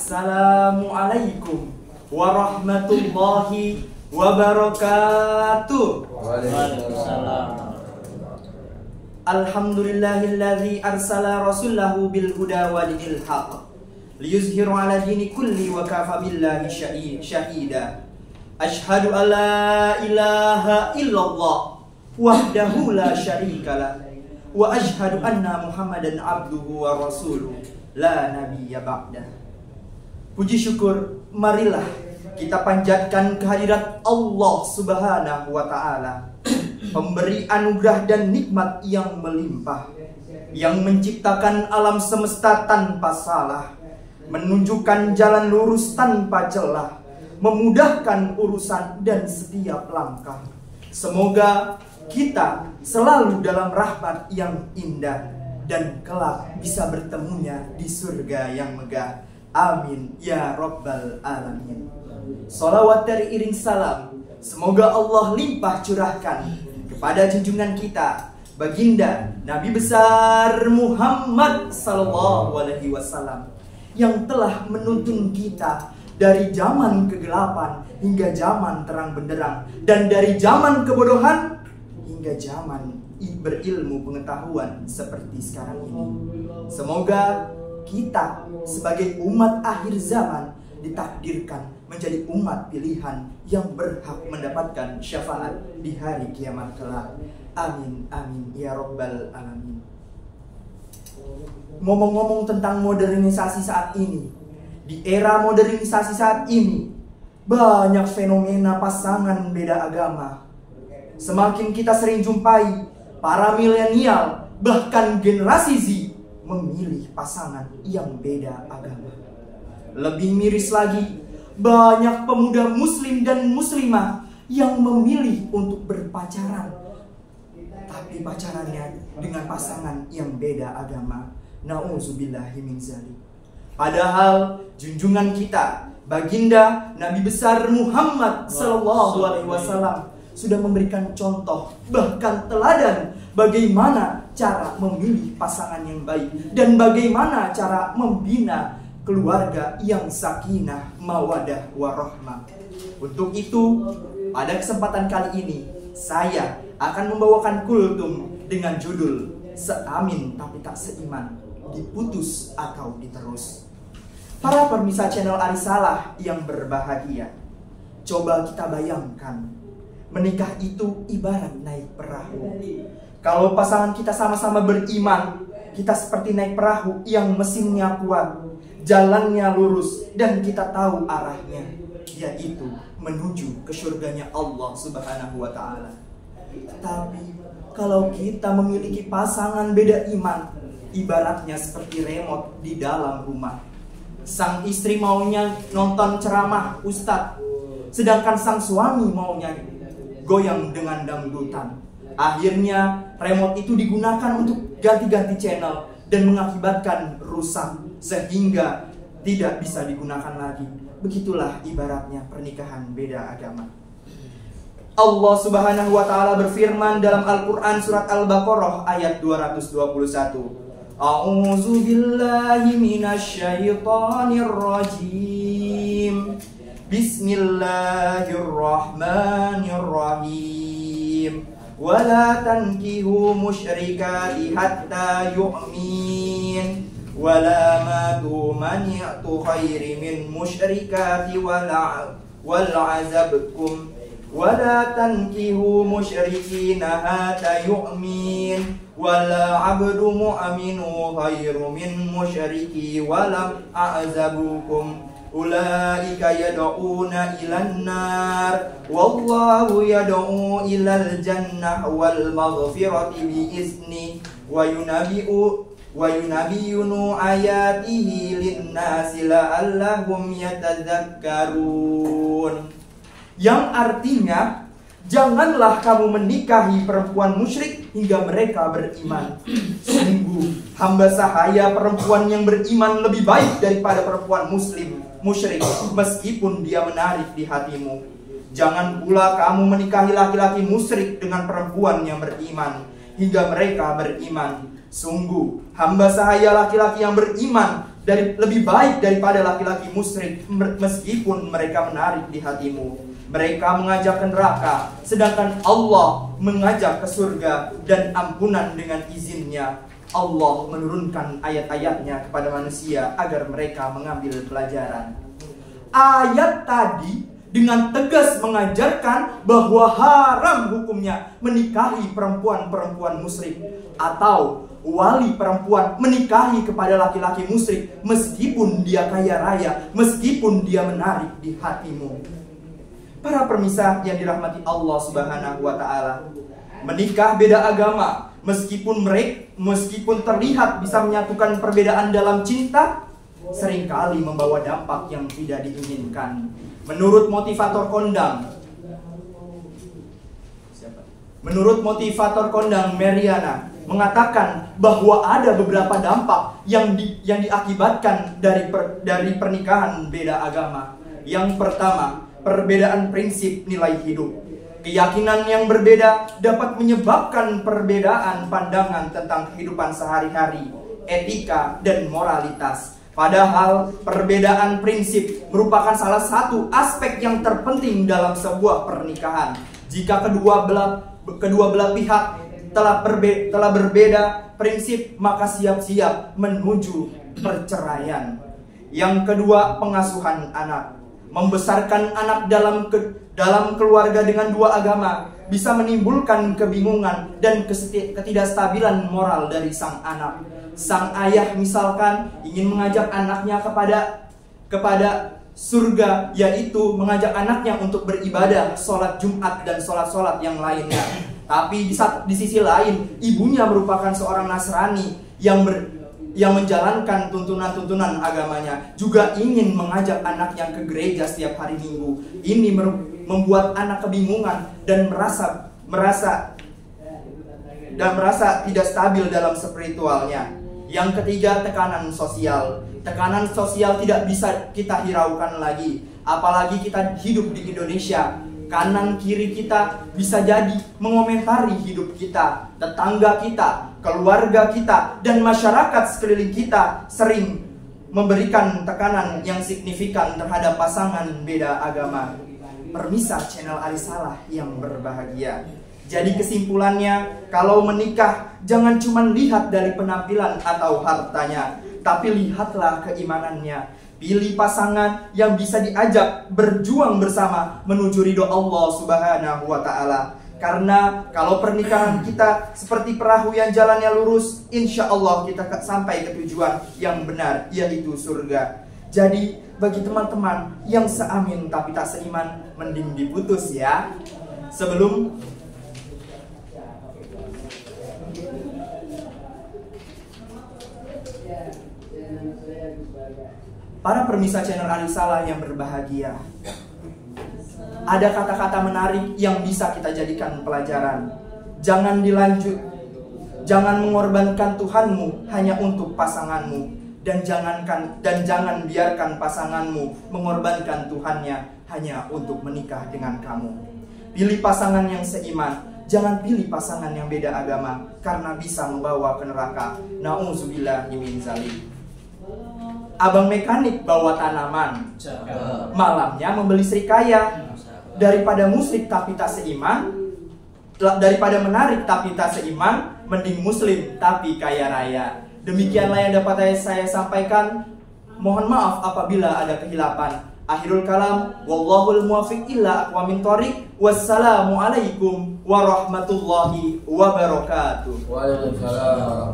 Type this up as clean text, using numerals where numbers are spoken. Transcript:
Assalamualaikum warahmatullahi wabarakatuh. Waalaikumsalam. Alhamdulillahilladzi arsala rasulahu bil huda wa dinil haqq liyuzhiru ala dini kulli wa kafa billahi syahida. Asyhadu an la ilaha illallah wahdahu la syarikalah wa asyhadu anna Muhammadan abduhu wa rasuluh la nabiyya ba'dah. Puji syukur marilah kita panjatkan kehadirat Allah Subhanahu wa taala, pemberi anugerah dan nikmat yang melimpah, yang menciptakan alam semesta tanpa salah, menunjukkan jalan lurus tanpa celah, memudahkan urusan dan setiap langkah. Semoga kita selalu dalam rahmat yang indah dan kelak bisa bertemunya di surga yang megah. Amin ya rabbal alamin. Salawat teriring salam semoga Allah limpah curahkan kepada junjungan kita baginda Nabi besar Muhammad sallallahu alaihi wasallam, yang telah menuntun kita dari zaman kegelapan hingga zaman terang benderang, dan dari zaman kebodohan hingga zaman berilmu pengetahuan seperti sekarang ini. Semoga kita sebagai umat akhir zaman ditakdirkan menjadi umat pilihan yang berhak mendapatkan syafaat di hari kiamat kelak. Amin amin ya rabbal alamin. Ngomong-ngomong tentang modernisasi saat ini, di era modernisasi saat ini banyak fenomena pasangan beda agama. Semakin kita sering jumpai para milenial, bahkan generasi Z memilih pasangan yang beda agama. Lebih miris lagi, banyak pemuda muslim dan muslimah yang memilih untuk berpacaran, tapi pacarannya dengan pasangan yang beda agama. Nauzubillahi min dzalik. Padahal junjungan kita baginda Nabi besar Muhammad sallallahu alaihi wasallam sudah memberikan contoh, bahkan teladan bagaimana cara memilih pasangan yang baik dan bagaimana cara membina keluarga yang sakinah, mawadah, warahmah. Untuk itu, pada kesempatan kali ini saya akan membawakan kultum dengan judul Seamin Tapi Tak Seiman, Diputus atau Diterus. Para pemirsa channel Arisalah yang berbahagia, coba kita bayangkan, menikah itu ibarat naik perahu. Kalau pasangan kita sama-sama beriman, kita seperti naik perahu yang mesinnya kuat, jalannya lurus, dan kita tahu arahnya, yaitu menuju ke surganya Allah Subhanahu wa ta'ala. Tapi kalau kita memiliki pasangan beda iman, ibaratnya seperti remote di dalam rumah. Sang istri maunya nonton ceramah ustadz, sedangkan sang suami maunya goyang dengan dangdutan. Akhirnya remote itu digunakan untuk ganti-ganti channel dan mengakibatkan rusak sehingga tidak bisa digunakan lagi. Begitulah ibaratnya pernikahan beda agama. Allah Subhanahu wa taala berfirman dalam Al-Qur'an surat Al-Baqarah ayat 221. A'udzu billahi minasyaitonir rajim. Bismillahirrahmanirrahim. Wala tankihu musyrikati hatta yu'min. Wala matu mani'tu khairi min musyrikati wal azabkum. Wala tankihu musyrikina hatta yu'min. Wala abdu mu'minu khairu min musyriki wala azabukum. Ulaika yad'una ilan nar wallahu yad'u ilal jannah wal maghfirati bi izni wa yunabbiyunu ayatihi linnasi la'allahum yatadzakkarun. Yang artinya, janganlah kamu menikahi perempuan musyrik hingga mereka beriman. Sungguh hamba sahaya perempuan yang beriman lebih baik daripada perempuan muslim musyrik, meskipun dia menarik di hatimu. Jangan pula kamu menikahi laki-laki musyrik dengan perempuan yang beriman hingga mereka beriman. Sungguh hamba sahaya laki-laki yang beriman lebih baik daripada laki-laki musyrik meskipun mereka menarik di hatimu. Mereka mengajak ke neraka, sedangkan Allah mengajak ke surga dan ampunan dengan izinnya. Allah menurunkan ayat-ayatnya kepada manusia agar mereka mengambil pelajaran. Ayat tadi dengan tegas mengajarkan bahwa haram hukumnya menikahi perempuan-perempuan musyrik, atau wali perempuan menikahi kepada laki-laki musyrik meskipun dia kaya raya, meskipun dia menarik di hatimu. Para permisah yang dirahmati Allah Subhanahu wa taala, menikah beda agama meskipun terlihat bisa menyatukan perbedaan dalam cinta, seringkali membawa dampak yang tidak diinginkan. Menurut motivator kondang Mariana mengatakan bahwa ada beberapa dampak yang diakibatkan dari pernikahan beda agama. Yang pertama, perbedaan prinsip nilai hidup. Keyakinan yang berbeda dapat menyebabkan perbedaan pandangan tentang kehidupan sehari-hari, etika, dan moralitas. Padahal perbedaan prinsip merupakan salah satu aspek yang terpenting dalam sebuah pernikahan. Jika kedua belah pihak telah berbeda prinsip, maka siap-siap menuju perceraian. Yang kedua, pengasuhan anak. Membesarkan anak dalam keluarga dengan dua agama bisa menimbulkan kebingungan dan ketidakstabilan moral dari sang anak. Sang ayah misalkan ingin mengajak anaknya kepada surga, yaitu mengajak anaknya untuk beribadah, sholat Jumat dan sholat yang lainnya. Tapi di sisi lain, ibunya merupakan seorang Nasrani yang menjalankan tuntunan-tuntunan agamanya, juga ingin mengajak anaknya ke gereja setiap hari Minggu. Ini membuat anak kebingungan dan merasa tidak stabil dalam spiritualnya. Yang ketiga, tekanan sosial. Tekanan sosial tidak bisa kita hiraukan lagi, apalagi kita hidup di Indonesia. Kanan kiri kita bisa jadi mengomentari hidup kita, tetangga kita, keluarga kita, dan masyarakat sekeliling kita sering memberikan tekanan yang signifikan terhadap pasangan beda agama. Permisah channel Arisalah yang berbahagia. Jadi kesimpulannya, kalau menikah jangan cuma lihat dari penampilan atau hartanya, tapi lihatlah keimanannya. Pilih pasangan yang bisa diajak berjuang bersama menuju ridho Allah Subhanahu wa taala. Karena kalau pernikahan kita seperti perahu yang jalannya lurus, insya Allah kita sampai ke tujuan yang benar, yaitu surga. Jadi bagi teman-teman yang seamin tapi tak seiman, mending diputus ya. Sebelum para permisah channel Arisalah yang berbahagia, ada kata-kata menarik yang bisa kita jadikan pelajaran. Jangan mengorbankan Tuhanmu hanya untuk pasanganmu, dan jangan biarkan pasanganmu mengorbankan Tuhannya hanya untuk menikah dengan kamu. Pilih pasangan yang seiman, jangan pilih pasangan yang beda agama, karena bisa membawa ke neraka. Na'udzubillahi min zalik. Abang mekanik bawa tanaman, malamnya membeli serikaya. Daripada musrik tapi tak seiman, daripada menarik tapi tak seiman, mending muslim tapi kaya raya. Demikianlah yang dapat saya sampaikan. Mohon maaf apabila ada kehilapan. Akhirul kalam, wallahul muwaffiq illa aqwamit thoriq. Wassalamualaikum warahmatullahi wabarakatuh. Waalaikumsalam.